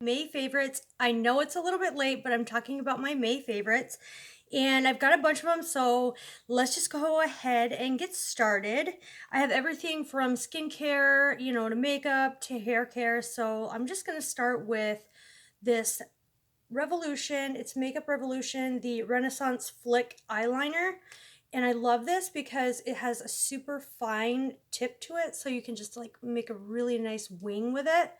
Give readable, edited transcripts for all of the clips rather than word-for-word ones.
May favorites. I know it's a little bit late, but I'm talking about my May favorites. And I've got a bunch of them, so let's just go ahead and get started. I have everything from skincare, to makeup to hair care. So I'm just going to start with this Revolution. It's Makeup Revolution, the Renaissance Flick Eyeliner. And I love this because it has a super fine tip to it, so you can just like make a really nice wing with it.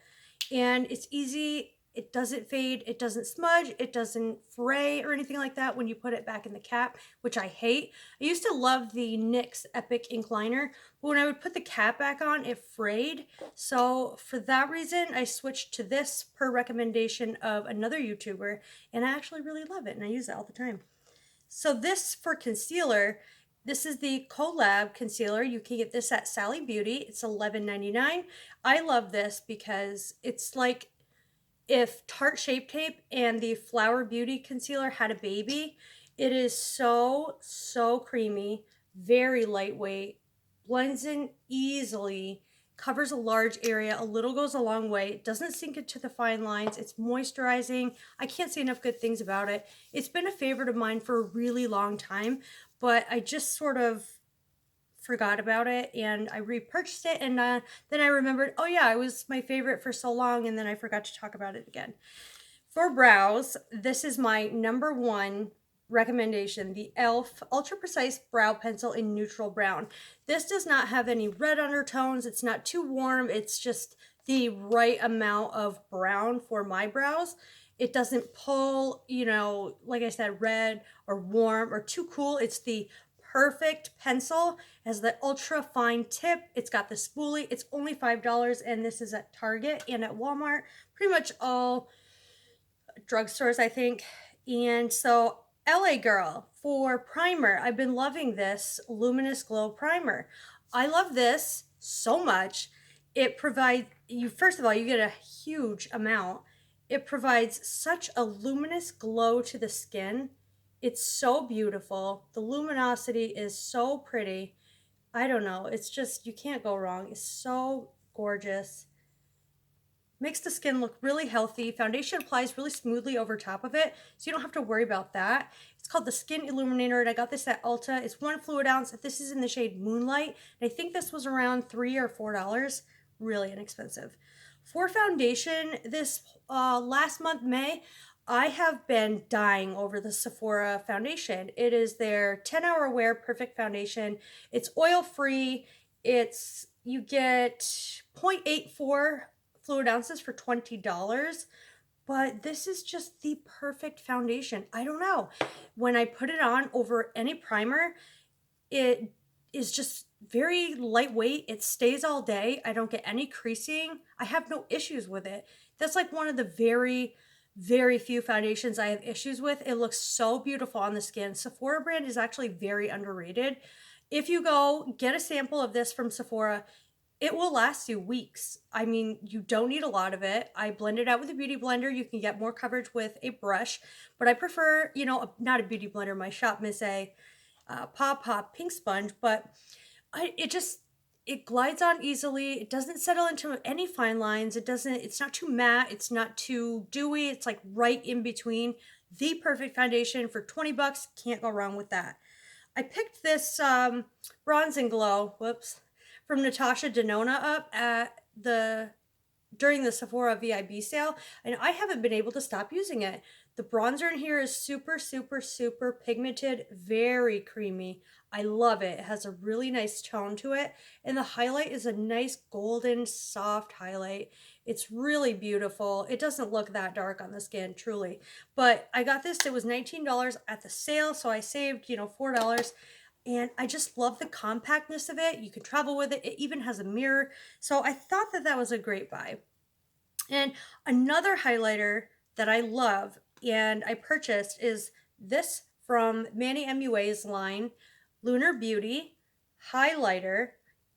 And it's easy. It doesn't fade, it doesn't smudge, it doesn't fray or anything like that when you put it back in the cap, which I hate. I used to love the NYX Epic Ink Liner, but when I would put the cap back on, it frayed. So for that reason, I switched to this per recommendation of another YouTuber, and I actually really love it, and I use it all the time. So this for concealer, this is the Collab concealer. You can get this at Sally Beauty. It's $11.99. I love this because it's like if Tarte Shape Tape and the Flower Beauty concealer had a baby. It is so, so creamy, very lightweight, blends in easily, covers a large area. A little goes a long way. It doesn't sink into the fine lines. It's moisturizing. I can't say enough good things about it. It's been a favorite of mine for a really long time, but I just sort of forgot about it and I repurchased it, and then I remembered, oh yeah, it was my favorite for so long, and then I forgot to talk about it again. For brows, this is my number one recommendation, the e.l.f. Ultra Precise Brow Pencil in Neutral Brown. This does not have any red undertones. It's not too warm. It's just the right amount of brown for my brows. It doesn't pull, like I said, red or warm or too cool. It's the perfect pencil. It has the ultra fine tip. It's got the spoolie. It's only $5, and this is at Target and at Walmart. Pretty much all drugstores, I think. And so LA Girl for primer, I've been loving this Luminous Glow Primer. I love this so much. It provides you, first of all, you get a huge amount. It provides such a luminous glow to the skin. It's so beautiful. The luminosity is so pretty. I don't know. It's just, you can't go wrong. It's so gorgeous. Makes the skin look really healthy. Foundation applies really smoothly over top of it, so you don't have to worry about that. It's called the Skin Illuminator, and I got this at Ulta. It's 1 fluid ounce. This is in the shade Moonlight, and I think this was around $3 or $4. Really inexpensive. For foundation, this last month, May, I have been dying over the Sephora foundation. It is their 10-hour wear perfect foundation. It's oil-free. You get 0.84 fluid ounces for $20, but this is just the perfect foundation. I don't know. When I put it on over any primer, it is just very lightweight. It stays all day. I don't get any creasing. I have no issues with it. That's like one of the very, very few foundations I have issues with. It looks so beautiful on the skin. Sephora brand is actually very underrated. If you go get a sample of this from Sephora, it will last you weeks. I mean, you don't need a lot of it. I blend it out with a beauty blender. You can get more coverage with a brush, but I prefer, not a beauty blender. My Shop Miss A Paw Paw pink sponge, but it glides on easily. It doesn't settle into any fine lines. It's not too matte. It's not too dewy. It's like right in between. The perfect foundation for 20 bucks. Can't go wrong with that. I picked this Bronze and Glow, from Natasha Denona up at during the Sephora VIB sale, and I haven't been able to stop using it. The bronzer in here is super, super, super pigmented, very creamy. I love it. It has a really nice tone to it, and the highlight is a nice golden, soft highlight. It's really beautiful. It doesn't look that dark on the skin, truly. But I got this, it was $19 at the sale, so I saved, $4. And I just love the compactness of it. You can travel with it. It even has a mirror. So I thought that that was a great buy. And another highlighter that I love and I purchased is this from Manny MUA's line, Lunar Beauty Highlighter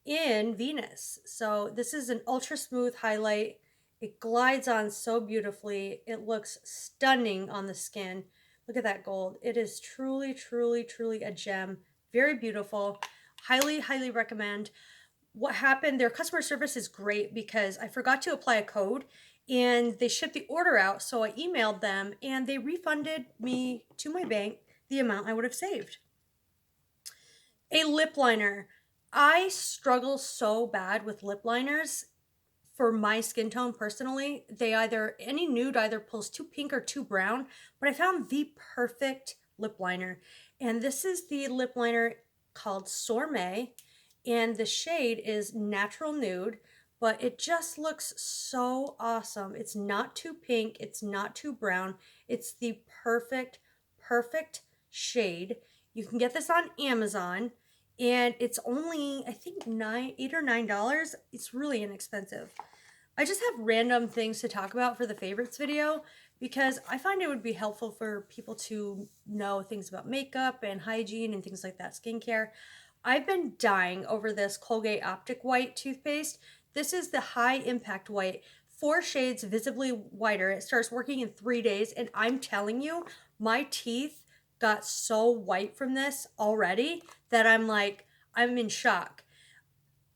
in Venus. So this is an ultra smooth highlight. It glides on so beautifully. It looks stunning on the skin. Look at that gold. It is truly, truly, truly a gem. Very beautiful. Highly, highly recommend. What happened, their customer service is great because I forgot to apply a code and they shipped the order out. So I emailed them and they refunded me to my bank the amount I would have saved. A lip liner. I struggle so bad with lip liners for my skin tone personally. Any nude either pulls too pink or too brown, but I found the perfect lip liner. And this is the lip liner called Sourmet, and the shade is Natural Nude, but it just looks so awesome. It's not too pink, it's not too brown. It's the perfect shade. You can get this on Amazon and it's only, I think, $8 or $9. It's really inexpensive. I just have random things to talk about for the favorites video because I find it would be helpful for people to know things about makeup and hygiene and things like that, skincare. I've been dying over this Colgate Optic White toothpaste. This is the high impact white, 4 shades visibly whiter. It starts working in 3 days, and I'm telling you, my teeth got so white from this already that I'm in shock.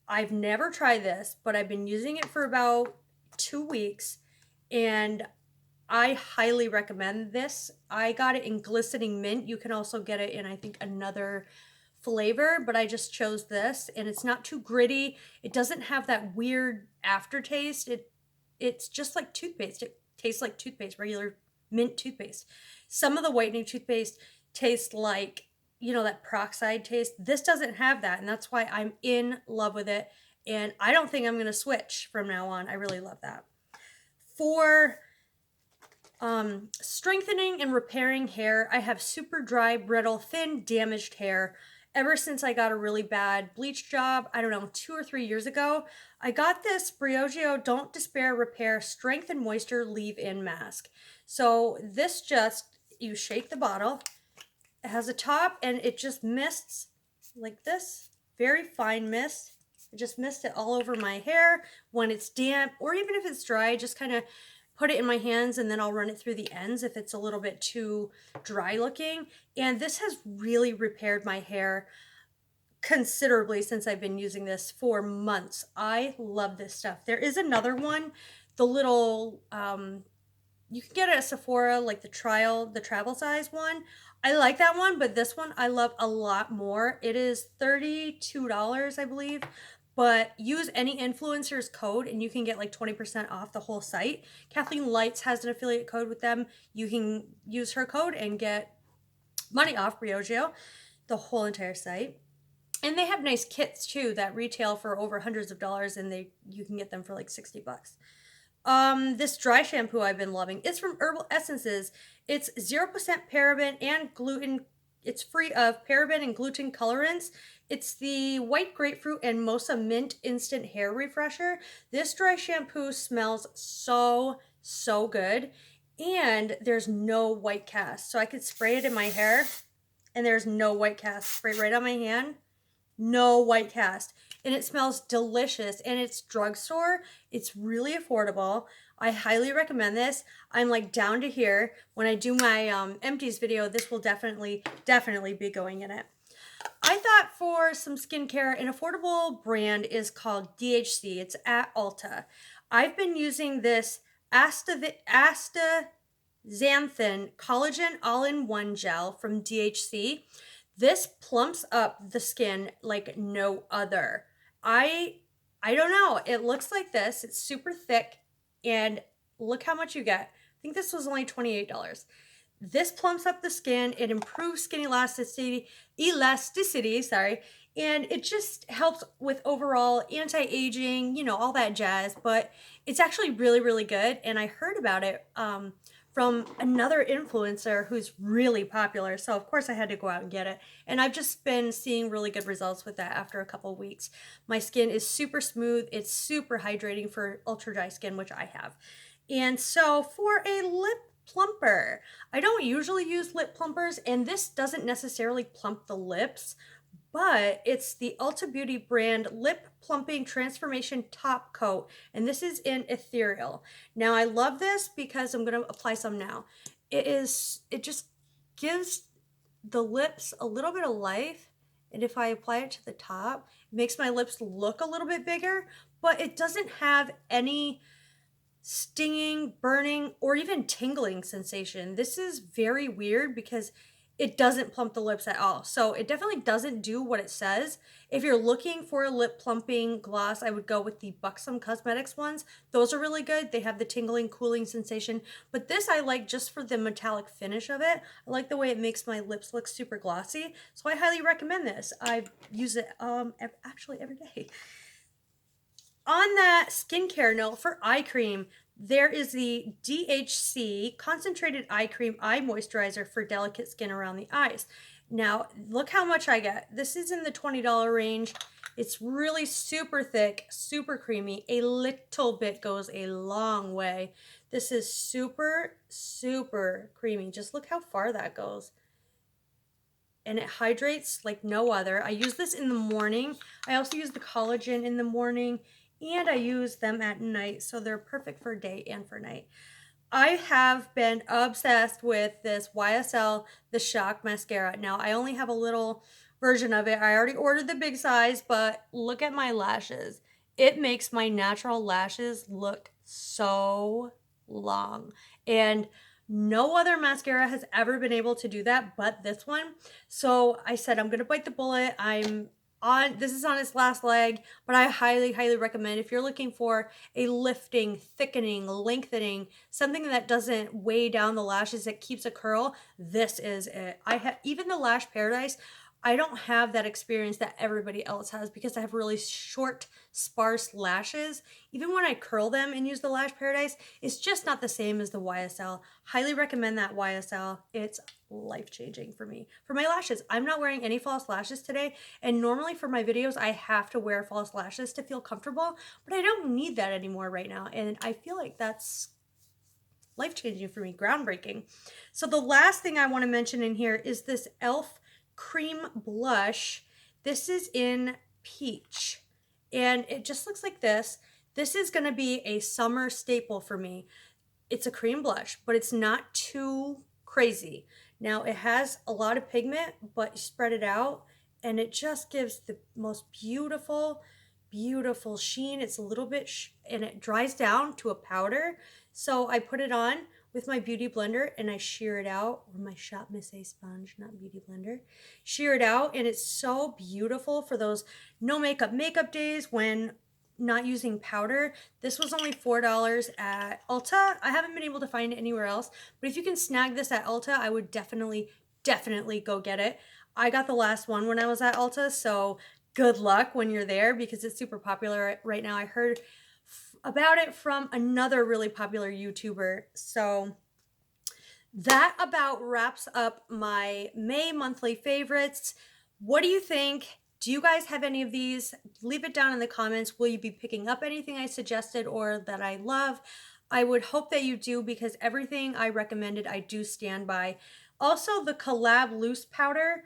I've never tried this, but I've been using it for about 2 weeks and I highly recommend this. I got it in glistening mint. You can also get it in, I think, another flavor, but I just chose this and it's not too gritty. It doesn't have that weird aftertaste. It's just like toothpaste. It tastes like toothpaste, regular mint toothpaste. Some of the whitening toothpaste tastes like, that peroxide taste. This doesn't have that, and that's why I'm in love with it. And I don't think I'm going to switch from now on. I really love that. For strengthening and repairing hair, I have super dry, brittle, thin, damaged hair. Ever since I got a really bad bleach job, I don't know, 2 or 3 years ago, I got this Briogeo Don't Despair Repair Strength and Moisture Leave-In Mask. So this you shake the bottle. It has a top and it just mists like this. Very fine mist. I just mist it all over my hair when it's damp, or even if it's dry, just kind of put it in my hands and then I'll run it through the ends if it's a little bit too dry looking. And this has really repaired my hair considerably since I've been using this for months. I love this stuff. There is another one, the little, you can get it at Sephora, like the travel size one. I like that one, but this one I love a lot more. It is $32, I believe. But use any influencer's code and you can get like 20% off the whole site. Kathleen Lights has an affiliate code with them. You can use her code and get money off Briogeo, the whole entire site. And they have nice kits too that retail for over hundreds of dollars, and you can get them for like $60. This dry shampoo I've been loving. It's from Herbal Essences. It's 0% paraben and gluten. It's free of paraben and gluten colorants. It's the white grapefruit and mocha mint instant hair refresher. This dry shampoo smells so good, and there's no white cast. So I could spray it in my hair and there's no white cast. Spray right on my hand. No white cast. And it smells delicious, and it's drugstore. It's really affordable. I highly recommend this. I'm like down to here. When I do my empties video, this will definitely be going in it. I thought for some skincare, an affordable brand is called DHC. It's at Ulta. I've been using this asthaxanthin collagen all-in-one gel from DHC. This plumps up the skin like no other. I don't know. It looks like this. It's super thick, and look how much you get. I think this was only $28. This plumps up the skin. It improves skin elasticity, and it just helps with overall anti-aging, all that jazz. But it's actually really good, and I heard about it from another influencer who's really popular. So of course I had to go out and get it. And I've just been seeing really good results with that after a couple of weeks. My skin is super smooth. It's super hydrating for ultra dry skin, which I have. And so for a lip plumper, I don't usually use lip plumpers, and this doesn't necessarily plump the lips, but it's the Ulta Beauty brand Lip Plumping Transformation Top Coat, and this is in Ethereal. Now, I love this because I'm going to apply some now. It just gives the lips a little bit of life, and if I apply it to the top, it makes my lips look a little bit bigger, but it doesn't have any stinging, burning, or even tingling sensation. This is very weird because it doesn't plump the lips at all. So it definitely doesn't do what it says. If you're looking for a lip plumping gloss, I would go with the Buxom Cosmetics ones. Those are really good. They have the tingling, cooling sensation. But this I like just for the metallic finish of it. I like the way it makes my lips look super glossy. So I highly recommend this. I use it actually every day. On that skincare note, for eye cream, there is the DHC Concentrated Eye Cream Eye Moisturizer for delicate skin around the eyes. Now, look how much I get. This is in the $20 range. It's really super thick, super creamy. A little bit goes a long way. This is super, super creamy. Just look how far that goes. And it hydrates like no other. I use this in the morning. I also use the collagen in the morning, and I use them at night, so they're perfect for day and for night. I have been obsessed with this YSL The Shock Mascara. Now, I only have a little version of it. I already ordered the big size, but look at my lashes. It makes my natural lashes look so long. And no other mascara has ever been able to do that but this one. So I said, I'm going to bite the bullet. This is on its last leg, but I highly, highly recommend if you're looking for a lifting, thickening, lengthening, something that doesn't weigh down the lashes, that keeps a curl, this is it. I have, even the Lash Paradise, I don't have that experience that everybody else has because I have really short, sparse lashes. Even when I curl them and use the Lash Paradise, it's just not the same as the YSL. Highly recommend that YSL. It's life-changing for me. For my lashes, I'm not wearing any false lashes today, and normally for my videos, I have to wear false lashes to feel comfortable, but I don't need that anymore right now, and I feel like that's life-changing for me, groundbreaking. So the last thing I want to mention in here is this e.l.f. cream blush. This is in peach, and it just looks like this. This is going to be a summer staple for me. It's a cream blush, but it's not too crazy. Now, it has a lot of pigment, but you spread it out and it just gives the most beautiful, beautiful sheen. It's a little bit, and it dries down to a powder. So I put it on with my beauty blender and I shear it out, or my Shop Miss A sponge, not beauty blender. Shear it out, and it's so beautiful for those no makeup days when not using powder. This was only $4 at Ulta. I haven't been able to find it anywhere else, but if you can snag this at Ulta, I would definitely go get it. I got the last one when I was at Ulta, so good luck when you're there because it's super popular right now. I heard about it from another really popular YouTuber. So that about wraps up my May monthly favorites. What do you think? Do you guys have any of these? Leave it down in the comments. Will you be picking up anything I suggested or that I love? I would hope that you do, because everything I recommended I do stand by. Also, the Collab loose powder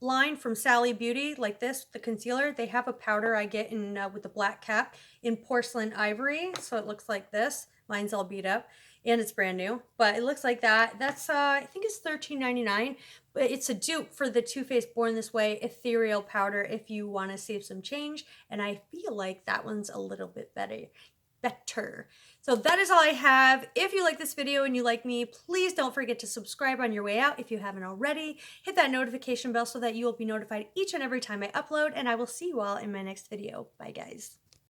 line from Sally Beauty, like this, the concealer, they have a powder I get in with the black cap in porcelain ivory. So it looks like this. Mine's all beat up and it's brand new, but it looks like that. That's I think it's $13.99, but it's a dupe for the Too Faced Born This Way ethereal powder if you want to save some change, and I feel like that one's a little bit better. So that is all I have. If you like this video and you like me, please don't forget to subscribe on your way out if you haven't already. Hit that notification bell so that you will be notified each and every time I upload, and I will see you all in my next video. Bye, guys.